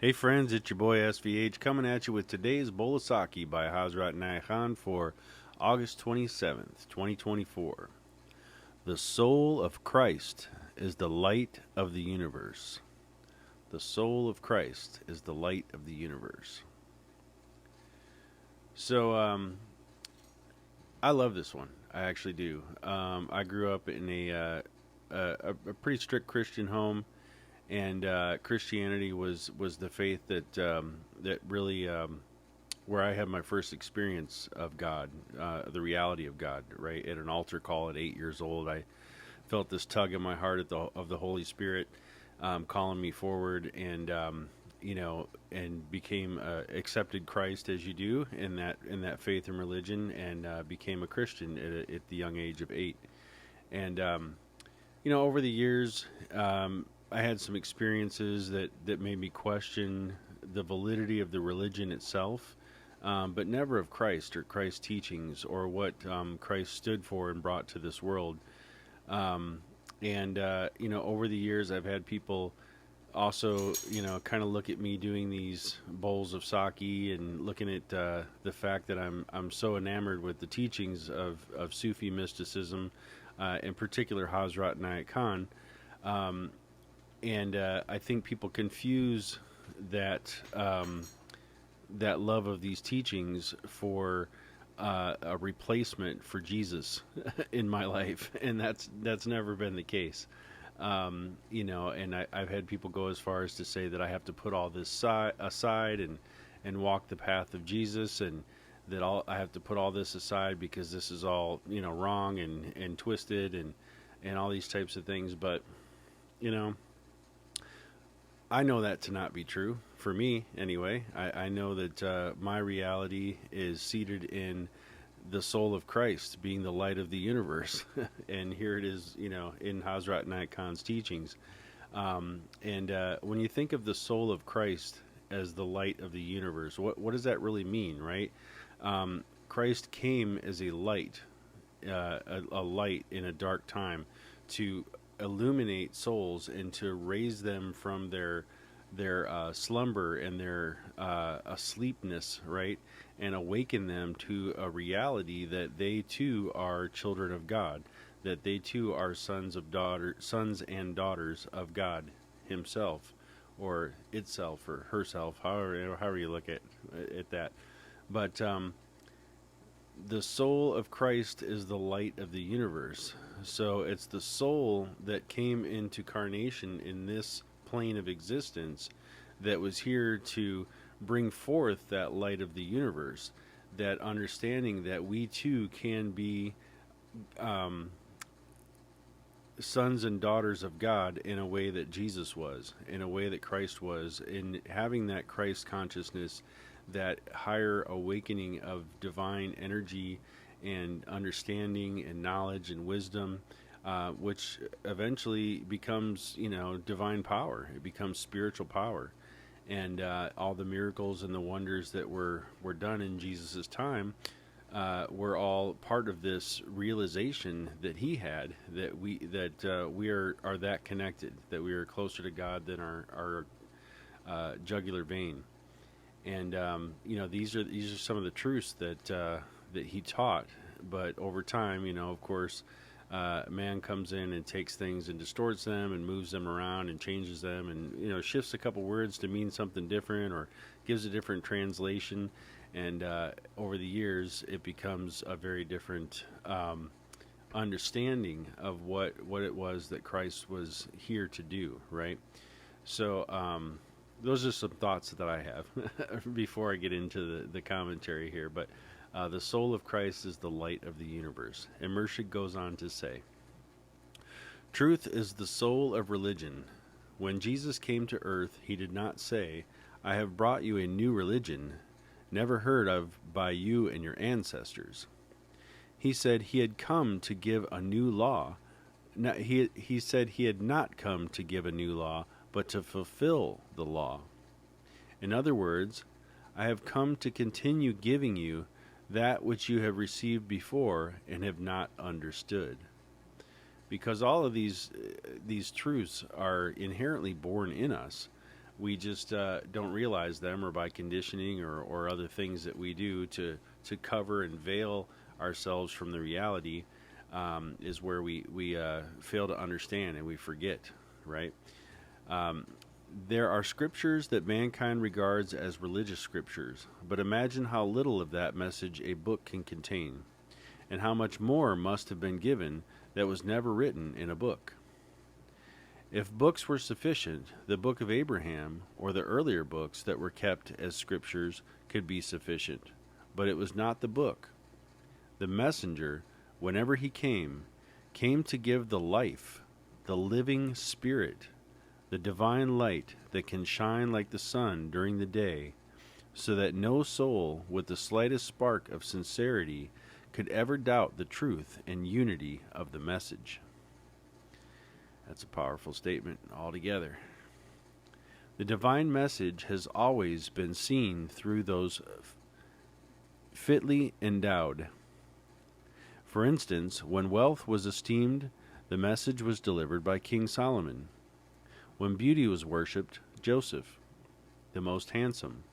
Hey friends, it's your boy SVH coming at you with today's bowl of Saki by Hazrat Inayat for August 27th, 2024. The soul of Christ is the light of the universe. The soul of Christ is the light of the universe. So, I love this one. I actually do. I grew up in a pretty strict Christian home, and Christianity was the faith that really where I had my first experience of God, the reality of God. Right at an altar call at 8 years old, I felt this tug in my heart of the Holy Spirit calling me forward, and and became accepted Christ as you do in that faith and religion, and became a Christian at the young age of 8. And over the years, I had some experiences that made me question the validity of the religion itself, but never of Christ or Christ's teachings or what Christ stood for and brought to this world. Over the years, I've had people also, kind of look at me doing these bowls of sake and looking at the fact that I'm so enamored with the teachings of Sufi mysticism, in particular Hazrat Inayat Khan. I think people confuse that that love of these teachings for a replacement for Jesus in my life, and that's never been the case. I've had people go as far as to say that I have to put all this aside and walk the path of Jesus, and that I have to put all this aside because this is all wrong and twisted and all these types of things. But I know that to not be true for me anyway. I know that my reality is seated in the soul of Christ being the light of the universe. And here it is, in Hazrat Inayat Khan's teachings. When you think of the soul of Christ as the light of the universe, what does that really mean, right? Christ came as a light in a dark time to illuminate souls and to raise them from their slumber and their asleepness, right, and awaken them to a reality that they too are children of God, that they too are sons and daughters of God Himself, or itself, or herself, however you look at that. But the soul of Christ is the light of the universe. So it's the soul that came into carnation in this plane of existence that was here to bring forth that light of the universe, that understanding that we too can be sons and daughters of God in a way that Jesus was, in a way that Christ was, in having that Christ consciousness, that higher awakening of divine energy and understanding and knowledge and wisdom, which eventually becomes, divine power. It becomes spiritual power. And all the miracles and the wonders that were done in Jesus' time were all part of this realization that he had, that we are that connected, that we are closer to God than our jugular vein. And these are some of the truths that he taught. But over time, of course, man comes in and takes things and distorts them and moves them around and changes them, and shifts a couple words to mean something different or gives a different translation. And over the years, it becomes a very different understanding of what it was that Christ was here to do, right? So those are some thoughts that I have before I get into the commentary here. But the soul of Christ is the light of the universe. And Murshid goes on to say, truth is the soul of religion. When Jesus came to earth, he did not say, I have brought you a new religion, never heard of by you and your ancestors. He said he had come to give a new law. No, he said he had not come to give a new law, but to fulfill the law. In other words, I have come to continue giving you that which you have received before and have not understood. Because all of these truths are inherently born in us. We just don't realize them, or by conditioning or other things that we do to cover and veil ourselves from the reality, is where we fail to understand and we forget, right? Um, there are scriptures that mankind regards as religious scriptures, but imagine how little of that message a book can contain, and how much more must have been given that was never written in a book. If books were sufficient, the book of Abraham, or the earlier books that were kept as scriptures, could be sufficient. But it was not the book. The messenger, whenever he came to give the life, the living spirit, the divine light that can shine like the sun during the day, so that no soul with the slightest spark of sincerity could ever doubt the truth and unity of the message. That's a powerful statement altogether. The divine message has always been seen through those fitly endowed. For instance, when wealth was esteemed, the message was delivered by King Solomon. When beauty was worshipped, Joseph, the most handsome,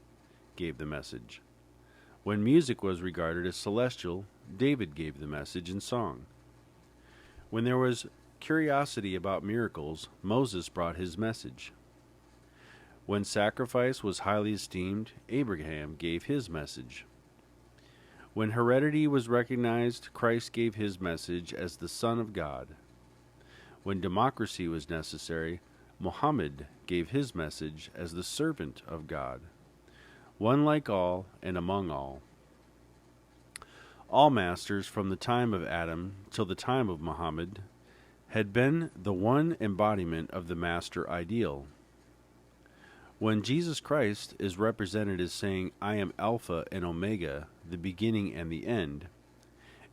gave the message. When music was regarded as celestial, David gave the message in song. When there was curiosity about miracles, Moses brought his message. When sacrifice was highly esteemed, Abraham gave his message. When heredity was recognized, Christ gave his message as the Son of God. When democracy was necessary, Muhammad gave his message as the servant of God, one like all and among all. All masters from the time of Adam till the time of Muhammad had been the one embodiment of the master ideal. When Jesus Christ is represented as saying, "I am Alpha and Omega, the beginning and the end,"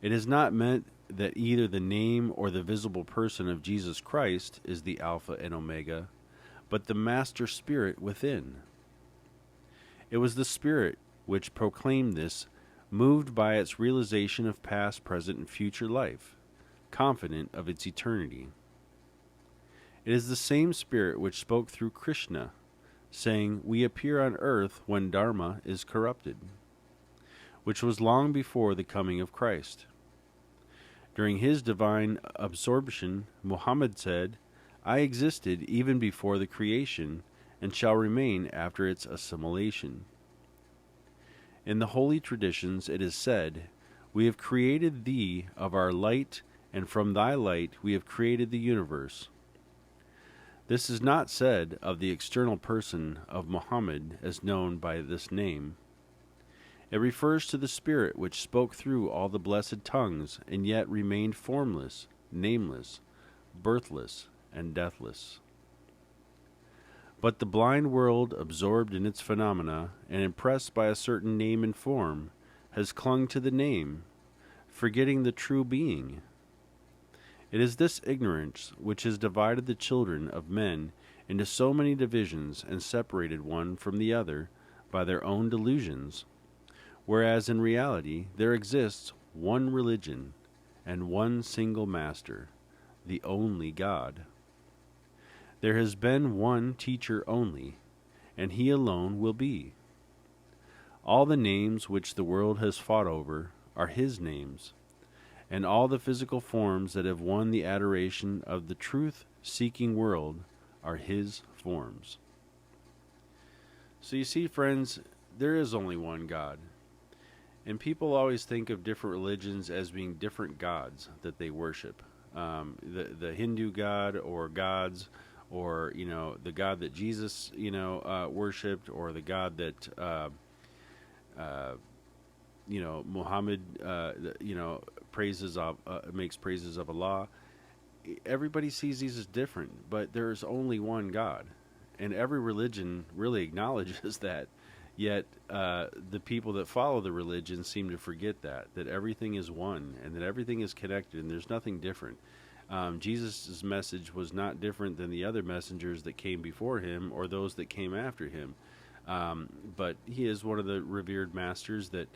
it is not meant that either the name or the visible person of Jesus Christ is the Alpha and Omega, but the master spirit within. It was the spirit which proclaimed this, moved by its realization of past, present, and future life, confident of its eternity. It is the same spirit which spoke through Krishna, saying, "We appear on earth when Dharma is corrupted," which was long before the coming of Christ. During his divine absorption, Muhammad said, "I existed even before the creation, and shall remain after its assimilation." In the holy traditions it is said, "We have created thee of our light, and from thy light we have created the universe." This is not said of the external person of Muhammad as known by this name. It refers to the spirit which spoke through all the blessed tongues and yet remained formless, nameless, birthless, and deathless. But the blind world, absorbed in its phenomena and impressed by a certain name and form, has clung to the name, forgetting the true being. It is this ignorance which has divided the children of men into so many divisions and separated one from the other by their own delusions, whereas in reality there exists one religion and one single master, the only God. There has been one teacher only, and he alone will be. All the names which the world has fought over are his names, and all the physical forms that have won the adoration of the truth-seeking world are his forms. So you see, friends, there is only one God. And people always think of different religions as being different gods that they worship. The Hindu god or gods, or, the God that Jesus, worshipped, or the God that, Muhammad, makes praises of Allah. Everybody sees these as different, but there's only one God. And every religion really acknowledges that. Yet the people that follow the religion seem to forget that everything is one and that everything is connected and there's nothing different. Jesus' message was not different than the other messengers that came before him or those that came after him. But he is one of the revered masters that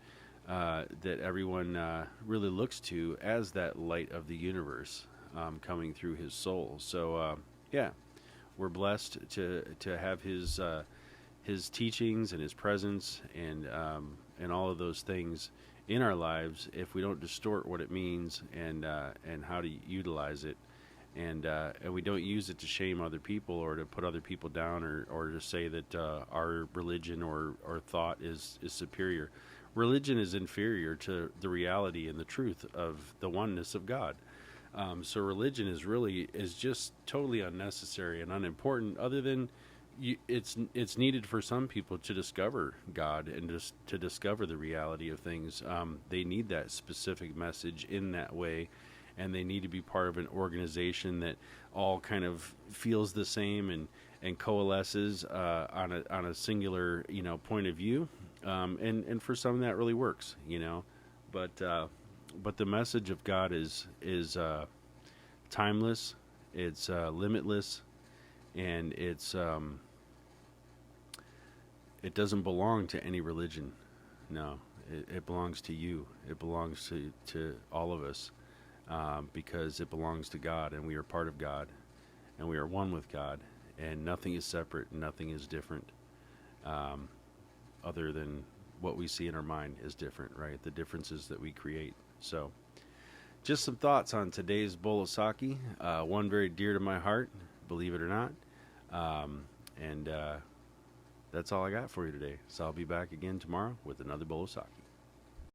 everyone really looks to as that light of the universe coming through his soul. So, we're blessed to have his his teachings and his presence and all of those things in our lives if we don't distort what it means and how to utilize it, and we don't use it to shame other people or to put other people down or to say that our religion or thought is superior. Religion is inferior to the reality and the truth of the oneness of God. So religion is just totally unnecessary and unimportant. Other than it's needed for some people to discover God and just to discover the reality of things. They need that specific message in that way, and they need to be part of an organization that all kind of feels the same and coalesces on a singular point of view. And for some that really works, but the message of God is timeless, it's limitless, and it doesn't belong to any religion. No, it belongs to you. It belongs to all of us, because it belongs to God, and we are part of God, and we are one with God, and nothing is separate, nothing is different, other than what we see in our mind is different, right? The differences that we create. So just some thoughts on today's bowl of sake. One very dear to my heart, believe it or not. And that's all I got for you today. So I'll be back again tomorrow with another bowl of sake.